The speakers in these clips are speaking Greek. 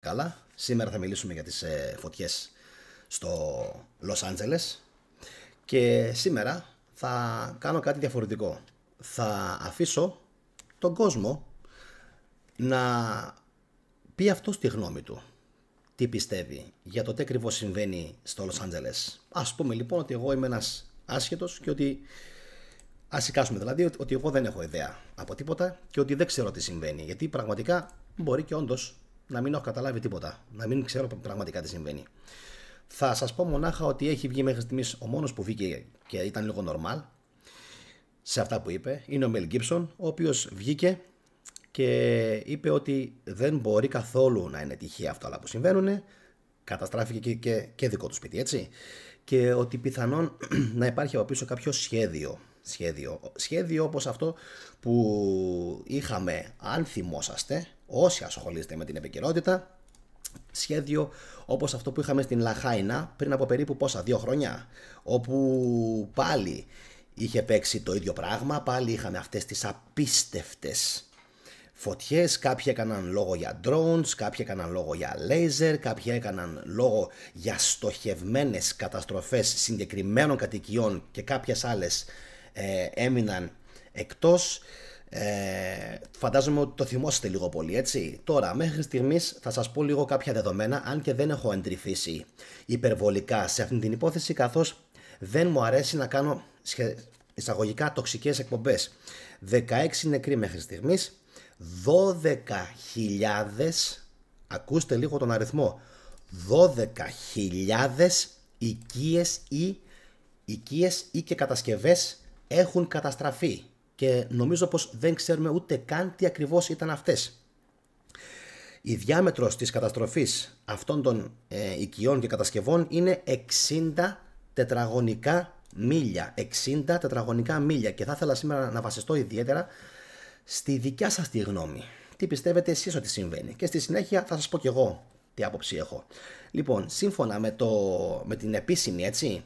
Καλά, σήμερα θα μιλήσουμε για τις φωτιές στο Λος Άντζελες και σήμερα θα κάνω κάτι διαφορετικό. Θα αφήσω τον κόσμο να πει αυτός τη γνώμη του. Τι πιστεύει για το τι ακριβώς συμβαίνει στο Λος Άντζελες. Ας πούμε λοιπόν ότι εγώ είμαι ένας άσχετος και ότι ας εικάσουμε δηλαδή ότι εγώ δεν έχω ιδέα από τίποτα και ότι δεν ξέρω τι συμβαίνει. Γιατί πραγματικά μπορεί και όντως να μην έχω καταλάβει τίποτα, να μην ξέρω πραγματικά τι συμβαίνει. Θα σας πω μονάχα ότι έχει βγει μέχρι στιγμής ο μόνος που βγήκε και ήταν λίγο normal σε αυτά που είπε. Είναι ο Μελ Γκίψον, ο οποίος βγήκε και είπε ότι δεν μπορεί καθόλου να είναι τυχαία αυτά όλα που συμβαίνουν. Καταστράφηκε και δικό του σπίτι, έτσι. Και ότι πιθανόν να υπάρχει από πίσω κάποιο σχέδιο όπως αυτό που είχαμε, αν θυμόσαστε, όσοι ασχολείστε με την επικαιρότητα, σχέδιο όπως αυτό που είχαμε στην Λαχάινα πριν από περίπου πόσα, 2 χρόνια, όπου πάλι είχε παίξει το ίδιο πράγμα, πάλι είχαμε αυτές τις απίστευτες φωτιές, κάποιοι έκαναν λόγο για drones, κάποιοι έκαναν λόγο για laser, κάποιοι έκαναν λόγο για στοχευμένες καταστροφές συγκεκριμένων κατοικιών και κάποιες άλλες έμειναν εκτός. Φαντάζομαι ότι το θυμόσαστε λίγο πολύ, έτσι. Τώρα, μέχρι στιγμής θα σας πω λίγο κάποια δεδομένα, αν και δεν έχω εντρυφήσει υπερβολικά σε αυτήν την υπόθεση, καθώς δεν μου αρέσει να κάνω εισαγωγικά τοξικές εκπομπές. 16 νεκροί μέχρι στιγμής, 12.000, ακούστε λίγο τον αριθμό, 12.000 οικίες ή και κατασκευές έχουν καταστραφεί και νομίζω πως δεν ξέρουμε ούτε καν τι ακριβώς ήταν αυτές. Η διάμετρος της καταστροφής αυτών των οικειών και κατασκευών είναι 60 τετραγωνικά μίλια. 60 τετραγωνικά μίλια και θα ήθελα σήμερα να βασιστώ ιδιαίτερα στη δικιά σας τη γνώμη. Τι πιστεύετε εσείς ότι συμβαίνει και στη συνέχεια θα σας πω κι εγώ τι άποψη έχω. Λοιπόν, σύμφωνα με την επίσημη, έτσι,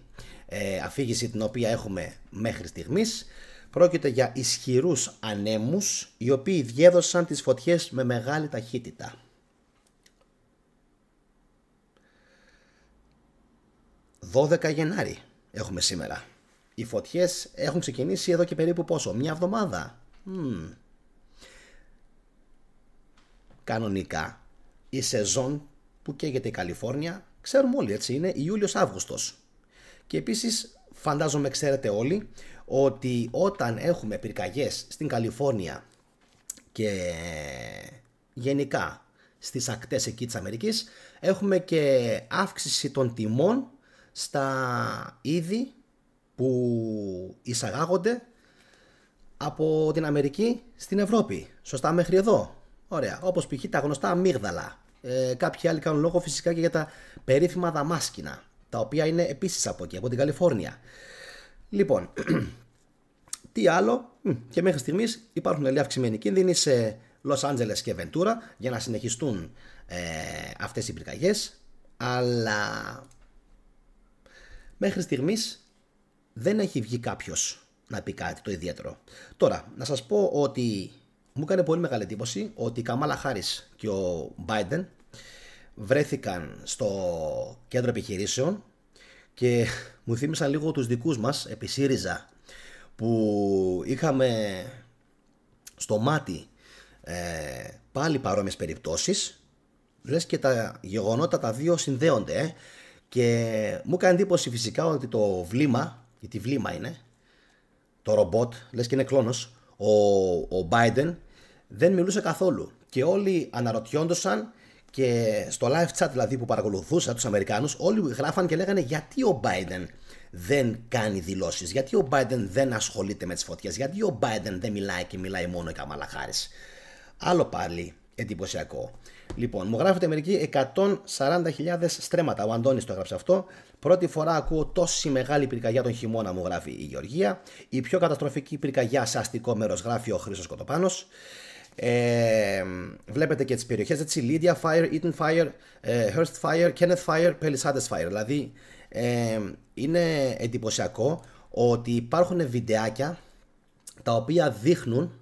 αφήγηση την οποία έχουμε μέχρι στιγμής, πρόκειται για ισχυρούς ανέμους οι οποίοι διέδωσαν τις φωτιές με μεγάλη ταχύτητα. 12 Γενάρη έχουμε σήμερα. Οι φωτιές έχουν ξεκινήσει εδώ και περίπου πόσο, μια εβδομάδα. Κανονικά η σεζόν που καίγεται η Καλιφόρνια, ξέρουμε όλοι, έτσι, είναι Ιούλιος-Αύγουστος. Και επίσης φαντάζομαι ξέρετε όλοι ότι όταν έχουμε πυρκαγιές στην Καλιφόρνια και γενικά στις ακτές εκεί της Αμερικής, έχουμε και αύξηση των τιμών στα είδη που εισαγάγονται από την Αμερική στην Ευρώπη. Σωστά μέχρι εδώ? Ωραία. Όπως π.χ. τα γνωστά αμύγδαλα. Κάποιοι άλλοι κάνουν λόγο φυσικά και για τα περίφημα δαμάσκηνα, τα οποία είναι επίσης από εκεί, από την Καλιφόρνια. Λοιπόν, τι άλλο, και μέχρι στιγμής υπάρχουν λέει αυξημένοι κίνδυνοι σε Λος Άντζελες και Βεντούρα για να συνεχιστούν αυτές οι πυρκαγιές, αλλά μέχρι στιγμής δεν έχει βγει κάποιος να πει κάτι το ιδιαίτερο. Τώρα, να σας πω ότι μου έκανε πολύ μεγάλη εντύπωση ότι η Καμάλα Χάρις και ο Μπάιντεν βρέθηκαν στο κέντρο επιχειρήσεων και μου θύμισαν λίγο τους δικούς μας επί ΣΥΡΙΖΑ που είχαμε στο μάτι πάλι παρόμοιες περιπτώσεις, λες και τα γεγονότα τα δύο συνδέονται και μου έκανε εντύπωση φυσικά ότι το βλήμα, γιατί βλήμα είναι το ρομπότ, λες και είναι κλόνος, ο Biden δεν μιλούσε καθόλου και όλοι αναρωτιόντουσαν και στο live chat δηλαδή που παρακολουθούσα τους Αμερικάνους, όλοι γράφαν και λέγανε γιατί ο Biden δεν κάνει δηλώσεις, γιατί ο Biden δεν ασχολείται με τις φωτιές, γιατί ο Biden δεν μιλάει και μιλάει μόνο η Καμάλα Χάρις. Άλλο πάλι εντυπωσιακό. Λοιπόν, μου γράφεται μερικοί 140.000 στρέμματα. Ο Αντώνης το έγραψε αυτό. Πρώτη φορά ακούω τόση μεγάλη πυρκαγιά τον χειμώνα, μου γράφει η Γεωργία. Η πιο καταστροφική πυρκαγιά σε αστικό μέρος, γράφει ο Χρήστος Κοτοπάνος. Βλέπετε και τις περιοχές, έτσι, Lydia Fire, Eaton Fire, Hearst Fire, Kenneth Fire, Palisades Fire. Δηλαδή είναι εντυπωσιακό ότι υπάρχουν βιντεάκια τα οποία δείχνουν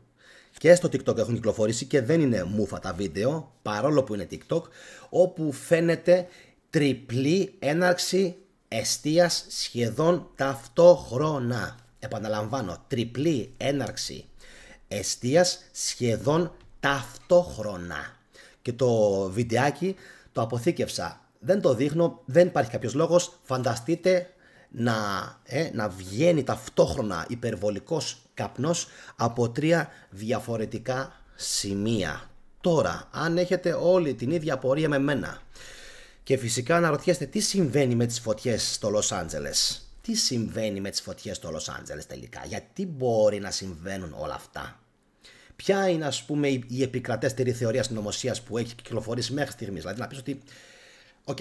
και στο TikTok έχουν κυκλοφορήσει και δεν είναι μούφα τα βίντεο, παρόλο που είναι TikTok, όπου φαίνεται τριπλή έναρξη εστίας σχεδόν ταυτόχρονα. Επαναλαμβάνω, τριπλή έναρξη εστίας σχεδόν ταυτόχρονα. Και το βιντεάκι το αποθήκευσα. Δεν το δείχνω, δεν υπάρχει κάποιος λόγος. Φανταστείτε να βγαίνει ταυτόχρονα υπερβολικός καπνός από 3 διαφορετικά σημεία. Τώρα, αν έχετε όλη την ίδια απορία με μένα και φυσικά αναρωτιέστε τι συμβαίνει με τις φωτιές στο Λος Άντζελες. Τι συμβαίνει με τις φωτιές στο Λος Άντζελες τελικά, γιατί μπορεί να συμβαίνουν όλα αυτά. Ποια είναι, ας πούμε, η επικρατέστερη θεωρία συνωμοσίας που έχει κυκλοφορήσει μέχρι στιγμής. Δηλαδή να πεις ότι, οκ,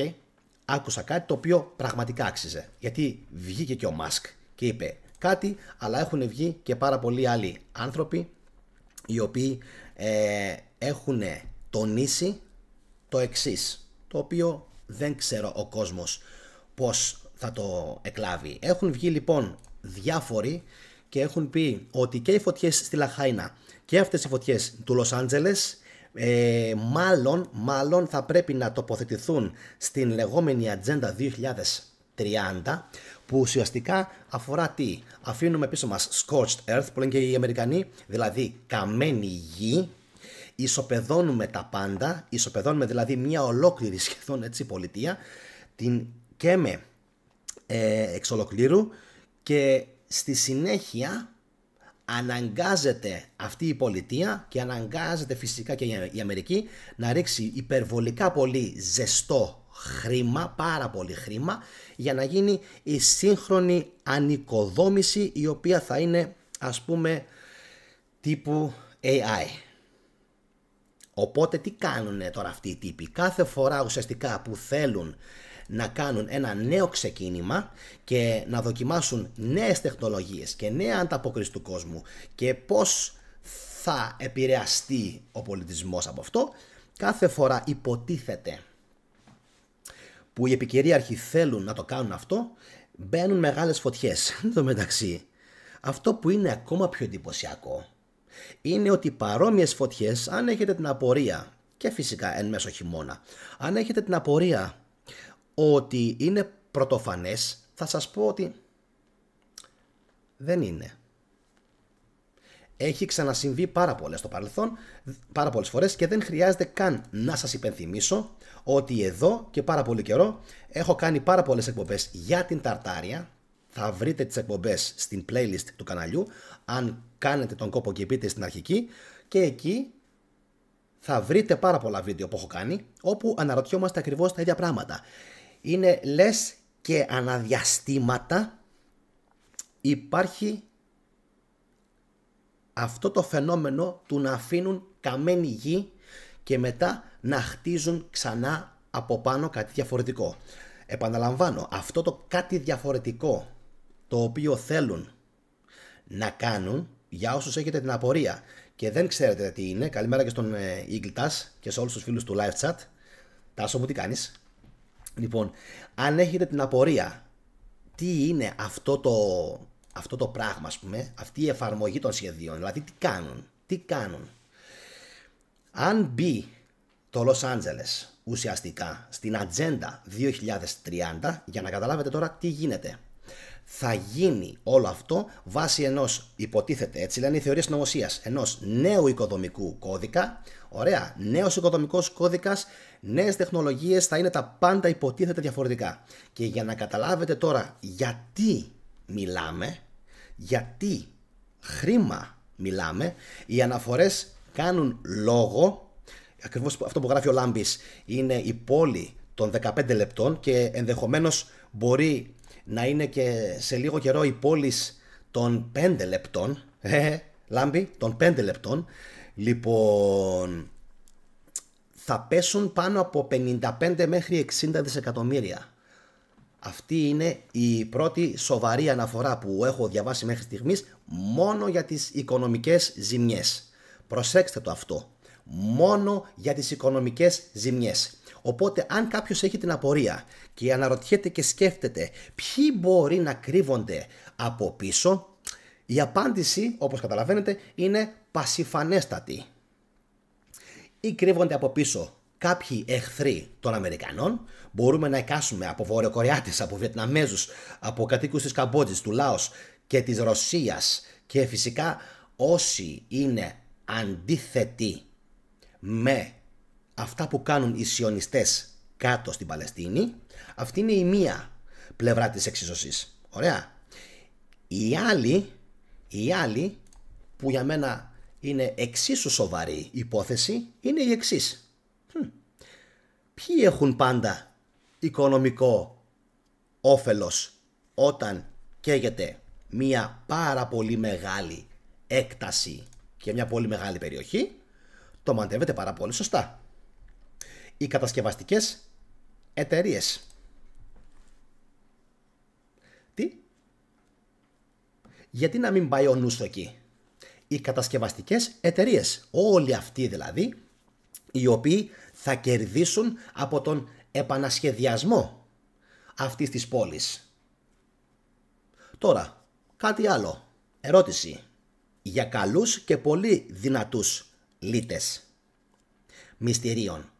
άκουσα κάτι το οποίο πραγματικά άξιζε. Γιατί βγήκε και ο Μάσκ και είπε κάτι, αλλά έχουν βγει και πάρα πολλοί άλλοι άνθρωποι οι οποίοι έχουν τονίσει το εξής, το οποίο δεν ξέρω ο κόσμος πώς θα το εκλάβει. Έχουν βγει λοιπόν διάφοροι και έχουν πει ότι και οι φωτιές στη Λαχάινα και αυτές οι φωτιές του Λος Άντζελες μάλλον θα πρέπει να τοποθετηθούν στην λεγόμενη Ατζέντα 2030, που ουσιαστικά αφορά τι? Αφήνουμε πίσω μας scorched earth που λένε και οι Αμερικανοί, δηλαδή καμένη γη, ισοπεδώνουμε τα πάντα, ισοπεδώνουμε δηλαδή μια ολόκληρη σχεδόν έτσι πολιτεία, την καίμε εξ ολοκλήρου και στη συνέχεια αναγκάζεται αυτή η πολιτεία και αναγκάζεται φυσικά και η Αμερική να ρίξει υπερβολικά πολύ ζεστό χρήμα, πάρα πολύ χρήμα, για να γίνει η σύγχρονη ανοικοδόμηση, η οποία θα είναι, ας πούμε, τύπου AI. Οπότε τι κάνουν τώρα αυτοί οι τύποι? Κάθε φορά ουσιαστικά που θέλουν να κάνουν ένα νέο ξεκίνημα και να δοκιμάσουν νέες τεχνολογίες και νέα ανταπόκριση του κόσμου και πώς θα επηρεαστεί ο πολιτισμός από αυτό, κάθε φορά υποτίθεται που οι επικυρίαρχοι θέλουν να το κάνουν αυτό, μπαίνουν μεγάλες φωτιές. Εν τω μεταξύ, αυτό που είναι ακόμα πιο εντυπωσιακό είναι ότι παρόμοιες φωτιές, αν έχετε την απορία, και φυσικά εν μέσω χειμώνα, αν έχετε την απορία ότι είναι πρωτοφανές, θα σας πω ότι δεν είναι. Έχει ξανασυμβεί πάρα πολλές στο παρελθόν, πάρα πολλές φορές, και δεν χρειάζεται καν να σας υπενθυμίσω ότι εδώ και πάρα πολύ καιρό έχω κάνει πάρα πολλές εκπομπές για την Ταρτάρια. Θα βρείτε τις εκπομπές στην playlist του καναλιού, αν κάνετε τον κόπο και μπείτε στην αρχική, και εκεί θα βρείτε πάρα πολλά βίντεο που έχω κάνει, όπου αναρωτιόμαστε ακριβώς τα ίδια πράγματα. Είναι λες και αναδιαστήματα υπάρχει αυτό το φαινόμενο του να αφήνουν καμένη γη και μετά να χτίζουν ξανά από πάνω κάτι διαφορετικό. Επαναλαμβάνω, αυτό το κάτι διαφορετικό το οποίο θέλουν να κάνουν, για όσους έχετε την απορία και δεν ξέρετε τι είναι, καλημέρα και στον Eagle Tass και σε όλους τους φίλους του live chat. Τάσο μου, τι κάνεις? Λοιπόν, αν έχετε την απορία τι είναι αυτό το πράγμα, ας πούμε, αυτή η εφαρμογή των σχεδίων, δηλαδή τι κάνουν. Αν μπει το Λος Άντζελες ουσιαστικά στην Ατζέντα 2030, για να καταλάβετε τώρα τι γίνεται, θα γίνει όλο αυτό βάσει ενός, υποτίθεται, έτσι λένε οι θεωρίες συνωμοσίας, ενός νέου οικοδομικού κώδικα. Ωραία, νέος οικοδομικός κώδικας, νέες τεχνολογίες, θα είναι τα πάντα υποτίθεται διαφορετικά. Και για να καταλάβετε τώρα γιατί μιλάμε, γιατί χρήμα μιλάμε, οι αναφορές κάνουν λόγο, ακριβώς αυτό που γράφει ο Λάμπης, είναι η πόλη των 15 λεπτών και ενδεχομένως μπορεί να είναι και σε λίγο καιρό η πόλη των 5 λεπτών, Λάμπη, των 5 λεπτών. Λοιπόν, θα πέσουν πάνω από 55 μέχρι 60 δισεκατομμύρια. Αυτή είναι η πρώτη σοβαρή αναφορά που έχω διαβάσει μέχρι στιγμής, μόνο για τις οικονομικές ζημιές. Προσέξτε το αυτό. Μόνο για τις οικονομικές ζημιές. Οπότε αν κάποιος έχει την απορία και αναρωτιέται και σκέφτεται ποιοι μπορεί να κρύβονται από πίσω, Η απάντηση, όπως καταλαβαίνετε, είναι πασιφανέστατη. Ή κρύβονται από πίσω κάποιοι εχθροί των Αμερικανών. Μπορούμε να εικάσουμε από Βορειοκορεάτες, από Βιετναμέζους, από κατοίκους της Καμπότζης, του Λάος και της Ρωσίας και φυσικά όσοι είναι αντίθετοι με αυτά που κάνουν οι σιωνιστές κάτω στην Παλαιστίνη. Αυτή είναι η μία πλευρά της εξίσωσης. Ωραία. Η άλλη που για μένα είναι εξίσου σοβαρή υπόθεση είναι η εξής. Ποιοι έχουν πάντα οικονομικό όφελος όταν καίγεται μια πάρα πολύ μεγάλη έκταση και μια πολύ μεγάλη περιοχή? Το μαντεύετε πάρα πολύ σωστά. Οι κατασκευαστικές εταιρείες. Τι? Γιατί να μην πάει ο νους εκεί? Οι κατασκευαστικές εταιρείες. Όλοι αυτοί δηλαδή οι οποίοι θα κερδίσουν από τον επανασχεδιασμό αυτής της πόλης. Τώρα, κάτι άλλο. Ερώτηση. Για καλούς και πολύ δυνατούς λύτες μυστηρίων,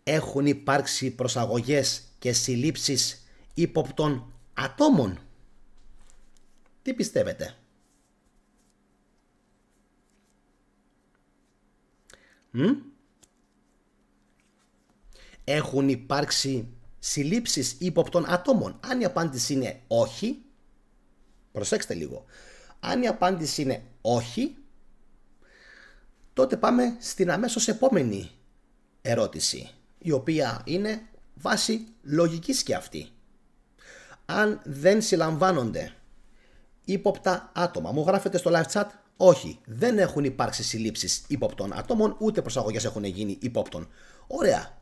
έχουν υπάρξει προσαγωγές και συλλήψεις ύποπτων ατόμων? Τι πιστεύετε? Έχουν υπάρξει συλλήψεις ύποπτων ατόμων? Αν η απάντηση είναι όχι, προσέξτε λίγο, αν η απάντηση είναι όχι, τότε πάμε στην αμέσως επόμενη ερώτηση, η οποία είναι βάση λογικής και αυτή. Αν δεν συλλαμβάνονται ύποπτα άτομα, μου γράφετε στο live chat, όχι, δεν έχουν υπάρξει συλλήψεις ύποπτων ατόμων, ούτε προσαγωγές έχουν γίνει ύποπτων. Ωραία.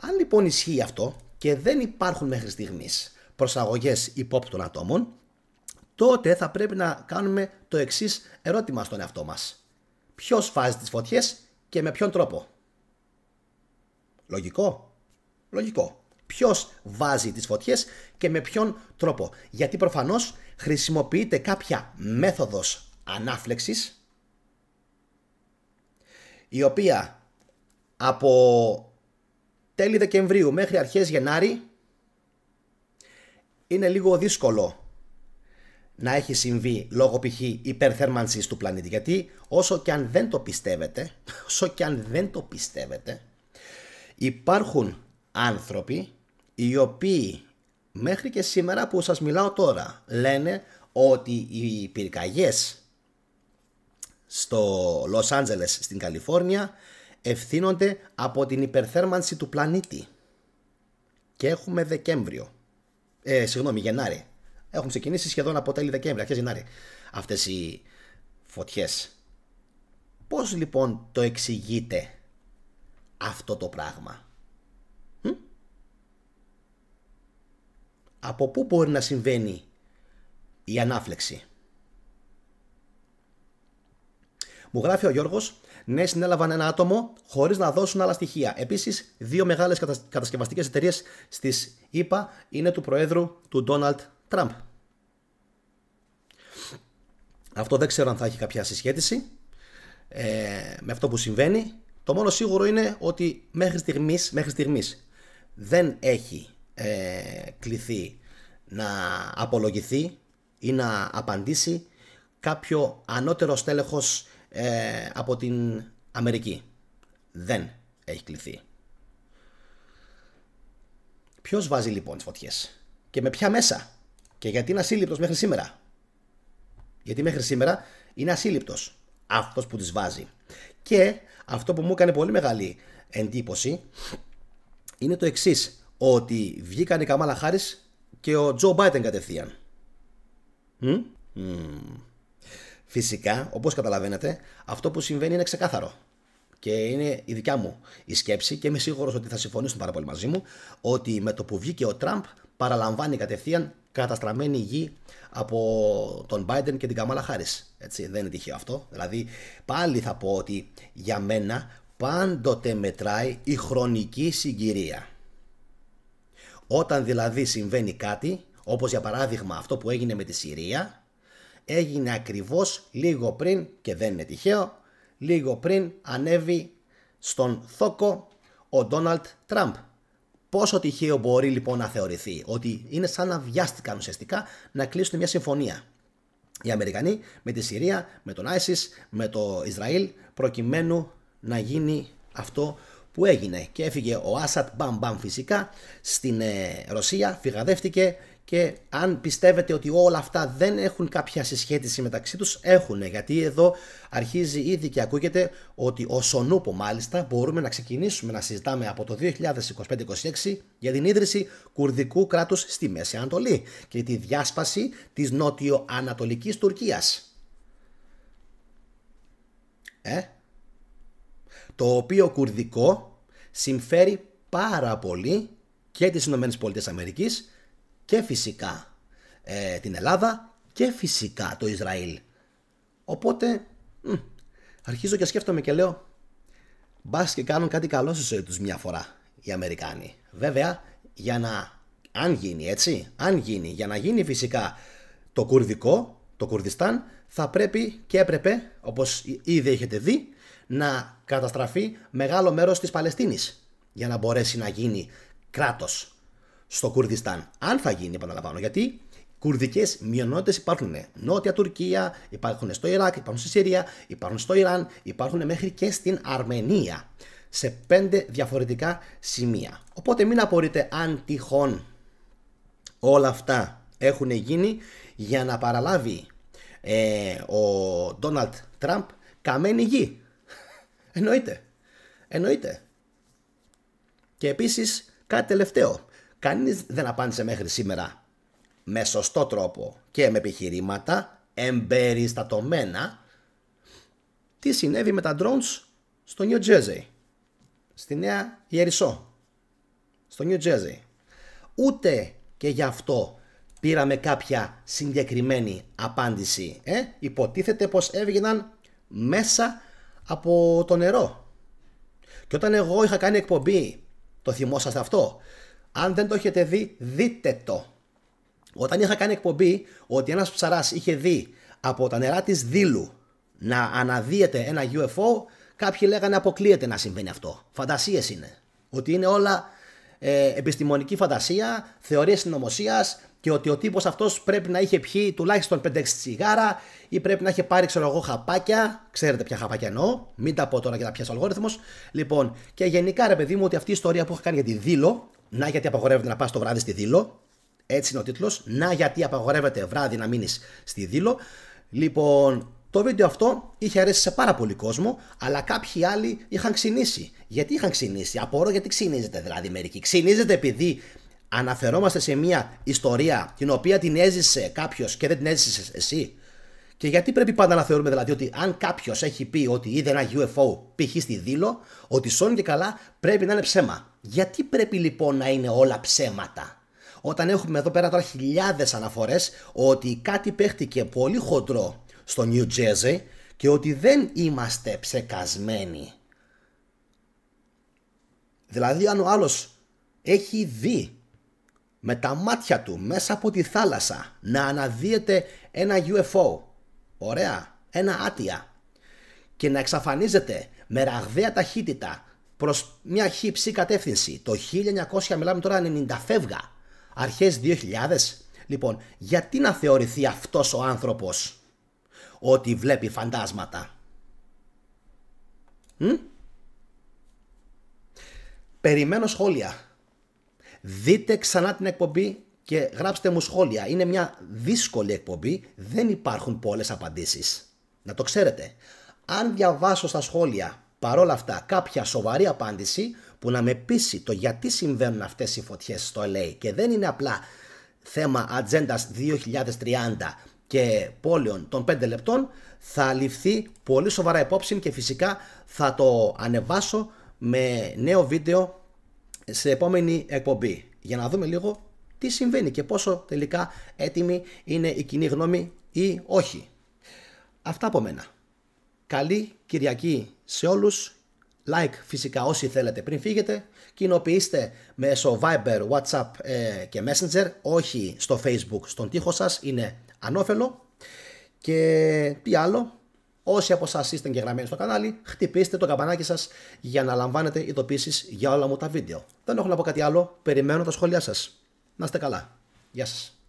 Αν λοιπόν ισχύει αυτό και δεν υπάρχουν μέχρι στιγμής προσαγωγές υπόπτων ατόμων, τότε θα πρέπει να κάνουμε το εξής ερώτημα στον εαυτό μας. Ποιος βάζει τις φωτιές και με ποιον τρόπο? Λογικό? Λογικό. Ποιος βάζει τις φωτιές και με ποιον τρόπο? Γιατί προφανώς χρησιμοποιείται κάποια μέθοδος ανάφλεξης, η οποία από τέλη Δεκεμβρίου μέχρι αρχές Γενάρη είναι λίγο δύσκολο να έχει συμβεί λόγω π.χ. υπερθέρμανσης του πλανήτη. Γιατί όσο και αν δεν το πιστεύετε, υπάρχουν άνθρωποι οι οποίοι μέχρι και σήμερα που σας μιλάω τώρα λένε ότι οι πυρκαγιές στο Λος Άντζελες στην Καλιφόρνια ευθύνονται από την υπερθέρμανση του πλανήτη. Και έχουμε Γενάρη. Έχουν ξεκινήσει σχεδόν από τέλη Δεκέμβρη, αρχές Γενάρη αυτές οι φωτιές. Πώς λοιπόν το εξηγείτε αυτό το πράγμα? Από πού μπορεί να συμβαίνει η ανάφλεξη? Μου γράφει ο Γιώργος, ναι, συνέλαβαν ένα άτομο χωρίς να δώσουν άλλα στοιχεία. Επίσης, 2 μεγάλες κατασκευαστικές εταιρείες στις ΗΠΑ είναι του Προέδρου του Ντόναλντ Τραμπ. Αυτό δεν ξέρω αν θα έχει κάποια συσχέτιση με αυτό που συμβαίνει. Το μόνο σίγουρο είναι ότι μέχρι στιγμής δεν έχει κληθεί να απολογηθεί ή να απαντήσει κάποιο ανώτερο στέλεχος από την Αμερική. Δεν έχει κληθεί. Ποιος βάζει λοιπόν τις φωτιές και με ποια μέσα? Και γιατί είναι ασύλληπτος μέχρι σήμερα? Γιατί μέχρι σήμερα είναι ασύλληπτος αυτός που τις βάζει. Και αυτό που μου έκανε πολύ μεγάλη εντύπωση είναι το εξής, ότι βγήκαν η Καμάλα Χάρις και ο Τζο Μπάιντεν κατευθείαν. Φυσικά, όπως καταλαβαίνετε, αυτό που συμβαίνει είναι ξεκάθαρο. Και είναι η δικιά μου η σκέψη και είμαι σίγουρος ότι θα συμφωνήσουν πάρα πολύ μαζί μου, ότι με το που βγήκε ο Τραμπ παραλαμβάνει κατευθείαν καταστραμμένη γη από τον Biden και την Καμάλα Χάρις. Έτσι, δεν είναι τυχαίο αυτό. Δηλαδή, πάλι θα πω ότι για μένα πάντοτε μετράει η χρονική συγκυρία. Όταν δηλαδή συμβαίνει κάτι, όπως για παράδειγμα αυτό που έγινε με τη Συρία, έγινε ακριβώς λίγο πριν, και δεν είναι τυχαίο, λίγο πριν ανέβει στον θόκο ο Ντόναλντ Τραμπ. Πόσο τυχαίο μπορεί λοιπόν να θεωρηθεί? Ότι είναι σαν να βιάστηκαν ουσιαστικά να κλείσουν μια συμφωνία οι Αμερικανοί με τη Συρία, με τον ISIS, με το Ισραήλ, προκειμένου να γίνει αυτό που έγινε. Και έφυγε ο Άσαντ μπαμ φυσικά στην Ρωσία, φυγαδεύτηκε, και αν πιστεύετε ότι όλα αυτά δεν έχουν κάποια συσχέτιση μεταξύ τους, έχουν, γιατί εδώ αρχίζει ήδη και ακούγεται ότι ως ο νούπο μάλιστα μπορούμε να ξεκινήσουμε να συζητάμε από το 2025-26 για την ίδρυση κουρδικού κράτους στη Μέση Ανατολή και τη διάσπαση της νότιο-ανατολικής Τουρκίας. Το οποίο κουρδικό συμφέρει πάρα πολύ και τις ΗΠΑ και φυσικά την Ελλάδα και φυσικά το Ισραήλ. Οπότε αρχίζω και σκέφτομαι και λέω, μπας και κάνουν κάτι καλό στη ζωή τους μια φορά οι Αμερικάνοι. Βέβαια, αν γίνει, για να γίνει φυσικά το κουρδικό, το Κουρδιστάν, θα πρέπει και έπρεπε, όπως ήδη έχετε δει, να καταστραφεί μεγάλο μέρος της Παλαιστίνης για να μπορέσει να γίνει κράτος στο Κουρδιστάν. Αν θα γίνει, επαναλαμβάνω, γιατί κουρδικές μειονότητες υπάρχουν. Νότια Τουρκία, υπάρχουν στο Ιράκ, υπάρχουν στη Συρία, υπάρχουν στο Ιράν, υπάρχουν μέχρι και στην Αρμενία, σε 5 διαφορετικά σημεία. Οπότε μην απορείτε αν τυχόν όλα αυτά έχουν γίνει για να παραλάβει ο Ντόναλντ Τραμπ καμένη γη. Εννοείται. Και επίσης κάτι τελευταίο. Κανείς δεν απάντησε μέχρι σήμερα με σωστό τρόπο και με επιχειρήματα εμπεριστατωμένα τι συνέβη με τα drones στο New Jersey, στη Νέα Ιερισσό, στο New Jersey. Ούτε και γι' αυτό πήραμε κάποια συγκεκριμένη απάντηση. Υποτίθεται πως έβγαιναν μέσα από το νερό. Και όταν εγώ είχα κάνει εκπομπή, το θυμόσαστε αυτό? Αν δεν το έχετε δει, δείτε το. Όταν είχα κάνει εκπομπή ότι ένας ψαράς είχε δει από τα νερά της Δήλου να αναδύεται ένα UFO, κάποιοι λέγανε αποκλείεται να συμβαίνει αυτό. Φαντασίες είναι. Ότι είναι όλα επιστημονική φαντασία, θεωρίες συνωμοσίας, και ότι ο τύπος αυτός πρέπει να είχε πιει τουλάχιστον 5-6 τσιγάρα ή πρέπει να είχε πάρει, χαπάκια. Ξέρετε ποια χαπάκια εννοώ. Μην τα πω τώρα και τα πιάσει ο αλγόριθμος. Λοιπόν, και γενικά ρε παιδί μου, ότι αυτή η ιστορία που είχα κάνει για τη Δήλο, να γιατί απαγορεύεται να πας το βράδυ στη Δήλο. Έτσι είναι ο τίτλος. Να γιατί απαγορεύεται βράδυ να μείνεις στη Δήλο. Λοιπόν, το βίντεο αυτό είχε αρέσει σε πάρα πολύ κόσμο, αλλά κάποιοι άλλοι είχαν ξυνήσει. Γιατί είχαν ξυνήσει? Απορώ γιατί ξυνίζετε δηλαδή μερικοί. Ξυνίζετε επειδή αναφερόμαστε σε μια ιστορία την οποία την έζησε κάποιος και δεν την έζησες εσύ? Και γιατί πρέπει πάντα να θεωρούμε δηλαδή ότι αν κάποιος έχει πει ότι είδε ένα UFO π.χ. στη Δήλο, ότι σώνει και καλά πρέπει να είναι ψέμα? Γιατί πρέπει λοιπόν να είναι όλα ψέματα? Όταν έχουμε εδώ πέρα τώρα χιλιάδες αναφορές ότι κάτι παίχτηκε πολύ χοντρό στο New Jersey και ότι δεν είμαστε ψεκασμένοι. Δηλαδή αν ο άλλος έχει δει με τα μάτια του μέσα από τη θάλασσα να αναδύεται ένα UFO, ωραία, ένα άτια, και να εξαφανίζεται με ραγδαία ταχύτητα προς μια χύψη κατεύθυνση το 1900, μιλάμε τώρα 90 φεύγα, αρχές 2000, λοιπόν, γιατί να θεωρηθεί αυτός ο άνθρωπος ότι βλέπει φαντάσματα? Περιμένω σχόλια. Δείτε ξανά την εκπομπή και γράψτε μου σχόλια. Είναι μια δύσκολη εκπομπή, δεν υπάρχουν πολλές απαντήσεις. Να το ξέρετε. Αν διαβάσω στα σχόλια παρόλα αυτά κάποια σοβαρή απάντηση που να με πείσει το γιατί συμβαίνουν αυτές οι φωτιές στο LA και δεν είναι απλά θέμα ατζέντας 2030 και πόλεων των 5 λεπτών, θα ληφθεί πολύ σοβαρά υπόψη και φυσικά θα το ανεβάσω με νέο βίντεο σε επόμενη εκπομπή για να δούμε λίγο τι συμβαίνει και πόσο τελικά έτοιμη είναι η κοινή γνώμη ή όχι. Αυτά από μένα. Καλή Κυριακή σε όλους. Like φυσικά όσοι θέλετε πριν φύγετε. Κοινοποιήστε μέσω Viber, WhatsApp και Messenger. Όχι στο Facebook, στον τοίχο σας. Είναι ανώφελο. Και τι άλλο, όσοι από εσάς είστε εγγεγραμμένοι στο κανάλι, χτυπήστε το καμπανάκι σας για να λαμβάνετε ειδοποιήσεις για όλα μου τα βίντεο. Δεν έχω να πω κάτι άλλο, περιμένω τα σχόλιά σας. Να είστε καλά. Γεια σας.